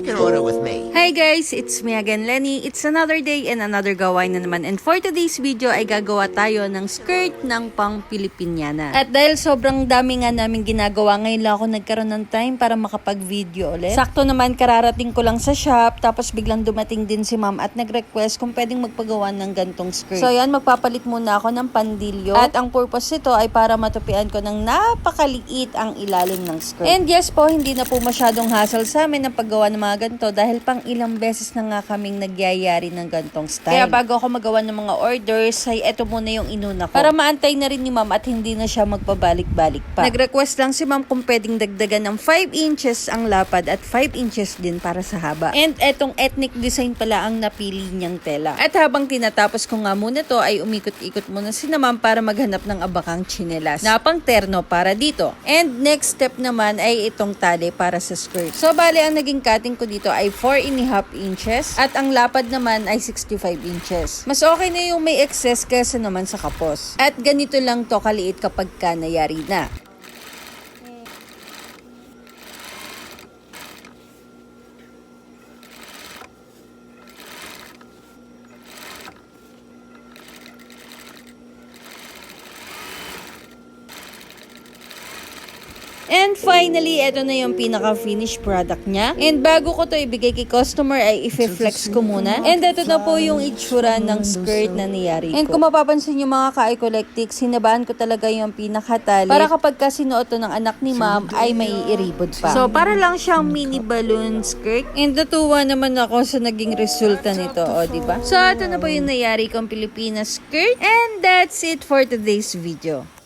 can order with me. Hi guys, it's me again, Lenny. It's another day and another gawain na naman. And for today's video ay gagawa tayo ng skirt ng pang Pilipiniana. At dahil sobrang dami nga namin ginagawa, ngayon lang ako nagkaroon ng time para makapag-video ulit. Sakto naman, kararating ko lang sa shop, tapos biglang dumating din si ma'am at nag-request kung pwedeng magpagawa ng gantong skirt. So yan, magpapalit muna ako ng pandilyo. At ang purpose nito ay para matupian ko ng napakaliit ang ilalim ng skirt. And yes po, hindi na po masyadong hassle sa amin ang paggawa ng mga ganito dahil pang ilang beses na nga kaming nagyayari ng gantong style. Kaya bago ako magawa ng mga orders, ay eto muna yung inuna ko. Para maantay na rin ni ma'am at hindi na siya magpabalik-balik pa. Nag-request lang si ma'am kung pwedeng dagdagan ng 5 inches ang lapad at 5 inches din para sa haba. And etong ethnic design pala ang napili niyang tela. At habang tinatapos ko nga muna to, ay umikot-ikot muna si ma'am para maghanap ng abakang tsinelas na pang terno para dito. And next step naman ay itong tali para sa skirt. So bali ang naging cutting ko dito ay 4.5 inches at ang lapad naman ay 65 inches. Mas okay na yung may excess kaysa naman sa kapos. At ganito lang to kaliit kapag ka nayari na. And finally, ito na yung pinaka-finished product niya. And bago ko to ibigay kay customer, ay i-flex ko muna. And ito na po yung itsura ng skirt na niyari ko. And kung mapapansin nyo mga ka-Ecolectives, sinabaan ko talaga yung pinakatali para kapag ka sinuot to ng anak ni ma'am, ay may iribod pa. So, para lang siyang mini balloon skirt. And natuwa naman ako sa naging resulta nito, o diba? So, ito na po yung nayari kong Pilipinas skirt. And that's it for today's video.